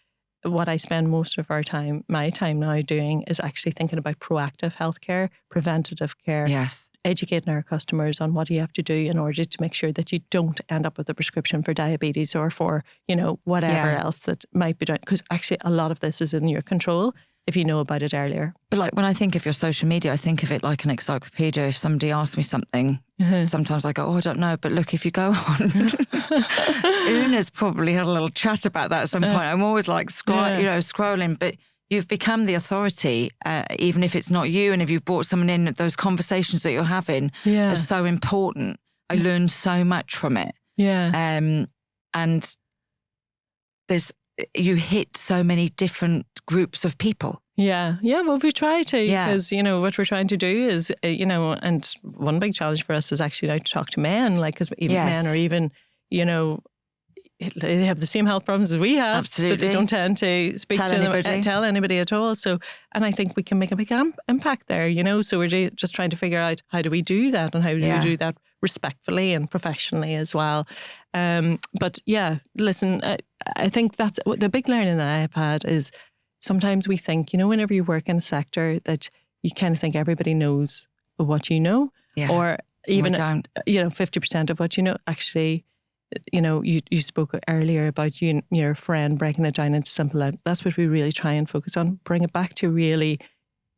what I spend most of my time now doing is actually thinking about proactive healthcare, preventative care. Yes. Educating our customers on what you have to do in order to make sure that you don't end up with a prescription for diabetes or for, whatever else that might be done. Because actually a lot of this is in your control if you know about it earlier. But when I think of your social media, I think of it like an encyclopedia. If somebody asks me something, sometimes I go, I don't know. But look, if you go on, Oonagh's probably had a little chat about that at some point. I'm always scrolling, but you've become the authority, even if it's not you. And if you've brought someone in, those conversations that you're having are so important. I learned so much from it. Yeah. And you hit so many different groups of people. Yeah. Well, we try to, because, what we're trying to do is, and one big challenge for us is actually now to talk to men, like, because even men are even, they have the same health problems as we have. Absolutely. But they don't tend to speak to them, tell anybody at all. So, and I think we can make a big impact there, So we're just trying to figure out, how do we do that, and how do we do that respectfully and professionally as well. But listen, I think that's the big learning that I've had is sometimes we think, whenever you work in a sector, that you kind of think everybody knows what you know, or even 50% of what you know. Actually, you spoke earlier about you and your friend breaking it down into simple. That's what we really try and focus on. Bring it back to really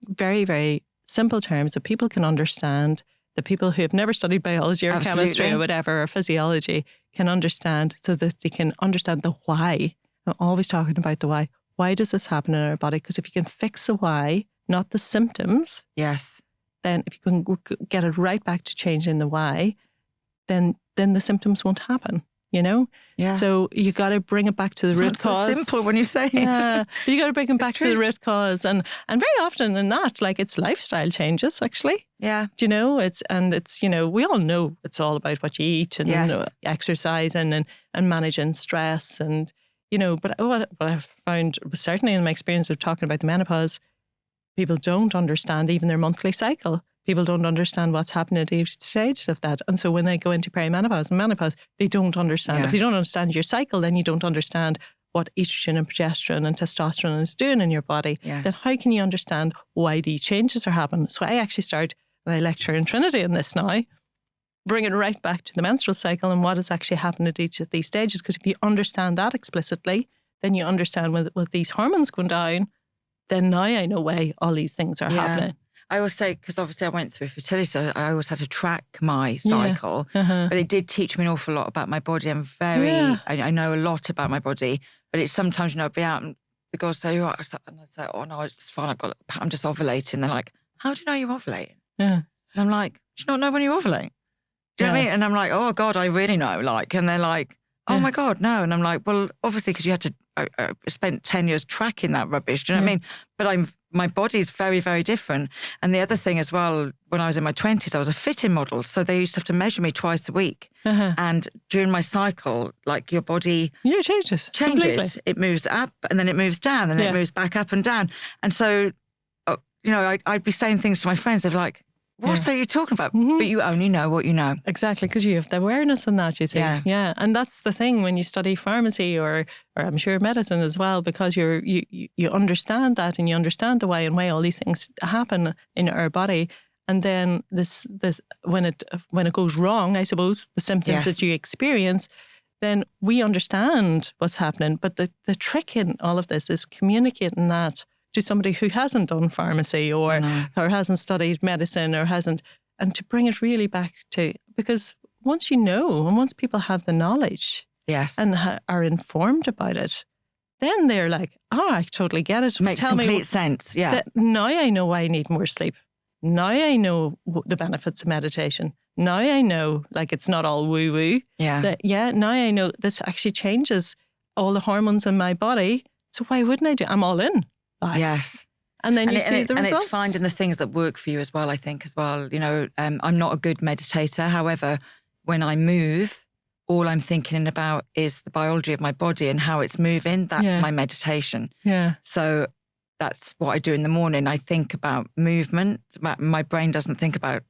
very, very simple terms that people can understand. The people who have never studied biology or chemistry or whatever, or physiology, can understand, so that they can understand the why. I'm always talking about the why. Why does this happen in our body? Because if you can fix the why, not the symptoms, then if you can get it right back to changing the why, then the symptoms won't happen. So you got to bring it back to the root cause. So simple when you say it. Yeah, you got to bring it back to the root cause, and very often in that, like, it's lifestyle changes actually. Yeah, it's we all know it's all about what you eat and exercising and managing stress, and But what I've found, certainly in my experience of talking about the menopause, people don't understand even their monthly cycle. People don't understand what's happening at each stage of that. And so when they go into perimenopause and menopause, they don't understand. Yeah. If you don't understand your cycle, then you don't understand what estrogen and progesterone and testosterone is doing in your body. Yes. Then how can you understand why these changes are happening? So I actually start, and I lecture in Trinity on this now, bring it right back to the menstrual cycle and what has actually happened at each of these stages. Because if you understand that explicitly, then you understand with these hormones going down, then now I know why all these things are happening. I always say, because obviously I went through fertility, so I always had to track my cycle. But it did teach me an awful lot about my body. I'm I know a lot about my body, but it's sometimes, I'd be out and the girls say, and I'd say, oh no, it's fine, I'm just ovulating. They're like, how do you know you're ovulating? Yeah. And I'm like, do you not know when you ovulate? Do you know what I mean? And I'm like, oh God, I really know. And they're like, oh my God, no. And I'm like, well, obviously, because you had to, I spent 10 years tracking that rubbish. Do you know what I mean? But my body's very, very different. And the other thing as well, when I was in my 20s, I was a fitting model. So they used to have to measure me twice a week. And during my cycle, like your body changes. Completely. It moves up and then it moves down and it moves back up and down. And so, I'd be saying things to my friends. They're like, what are you talking about? But you only know what you know. Exactly, because you have the awareness on that, you see. Yeah. And that's the thing when you study pharmacy or I'm sure medicine as well, because you understand that and you understand the why and why all these things happen in our body. And then this when it goes wrong, I suppose, the symptoms that you experience, then we understand what's happening. But the trick in all of this is communicating that to somebody who hasn't done pharmacy or hasn't studied medicine and to bring it really back to, because once you know and once people have the knowledge and are informed about it, then they're like, oh, I totally get it. Makes complete sense, now I know why I need more sleep. Now I know the benefits of meditation. Now I know, it's not all woo-woo. Now I know this actually changes all the hormones in my body. So why wouldn't I do? I'm all in. Yes. And then you see the results. And it's finding the things that work for you as well, I think, as well. I'm not a good meditator. However, when I move, all I'm thinking about is the biology of my body and how it's moving. That's my meditation. Yeah. So that's what I do in the morning. I think about movement. My brain doesn't think about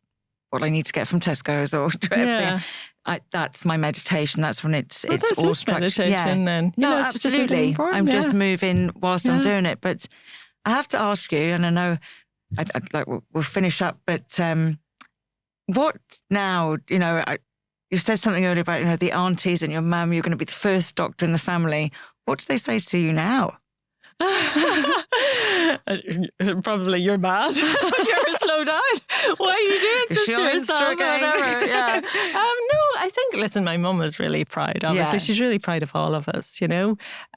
what I need to get from Tesco's or everything. That's my meditation. That's when it's all structured. Then. No, absolutely. I'm just moving whilst I'm doing it. But I have to ask you, and I know we'll finish up, but what now, you said something earlier about, the aunties and your mum, you're going to be the first doctor in the family. What do they say to you now? Probably you're mad. You're slow down. Why are you doing this to yourself? Whatever. No, I think, listen, my mum is really proud. Obviously, she's really proud of all of us,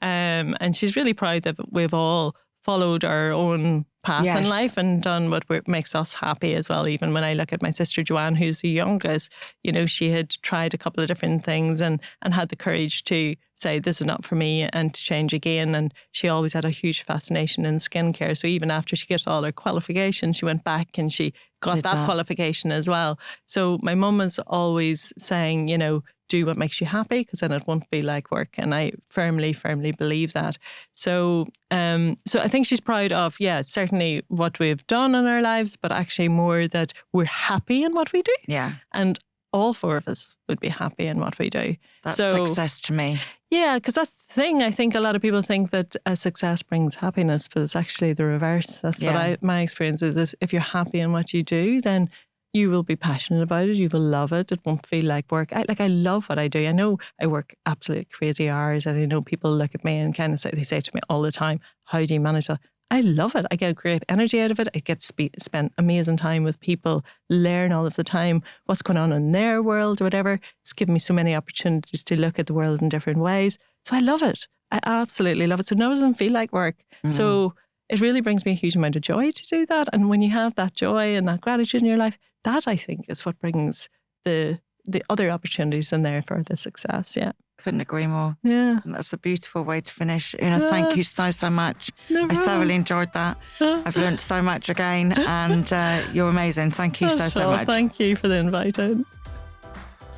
and she's really proud that we've all followed our own path Yes. in life and done what makes us happy as well. Even when I look at my sister Joanne, who's the youngest, you know, she had tried a couple of different things and had the courage to say, this is not for me, and to change again. And she always had a huge fascination in skincare. So even after she gets all her qualifications, she went back and she got that qualification as well. So my mum is always saying, you know, do what makes you happy, because then it won't be like work. And I firmly believe that. So so I think she's proud of, certainly what we've done in our lives, but actually more that we're happy in what we do. Yeah. And all four of us would be happy in what we do. That's success to me. Yeah, because that's the thing. I think a lot of people think that a success brings happiness, but it's actually the reverse. That's what my experience is if you're happy in what you do, then you will be passionate about it. You will love it. It won't feel like work. I love what I do. I know I work absolutely crazy hours, and I know people look at me and kind of they say to me all the time, how do you manage that? I love it. I get great energy out of it. I get to spend amazing time with people, learn all of the time what's going on in their world or whatever. It's given me so many opportunities to look at the world in different ways. So I love it. I absolutely love it. So it doesn't feel like work. So it really brings me a huge amount of joy to do that. And when you have that joy and that gratitude in your life, that I think is what brings the other opportunities in there for the success. Yeah. Couldn't agree more. Yeah. And that's a beautiful way to finish. Oonagh, thank you so much. I thoroughly enjoyed that. I've learned so much again, and you're amazing. Thank you so much. Thank you for the invite.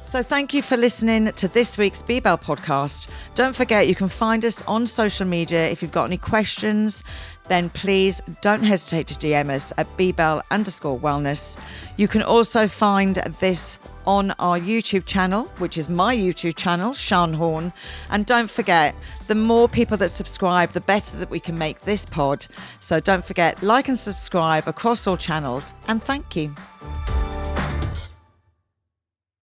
So thank you for listening to this week's BeBelle podcast. Don't forget, you can find us on social media. If you've got any questions, then please don't hesitate to DM us at BeBelle_wellness. You can also find this on our YouTube channel, which is my YouTube channel, Sian Horn. And don't forget, the more people that subscribe, the better that we can make this pod. So don't forget, like and subscribe across all channels. And thank you.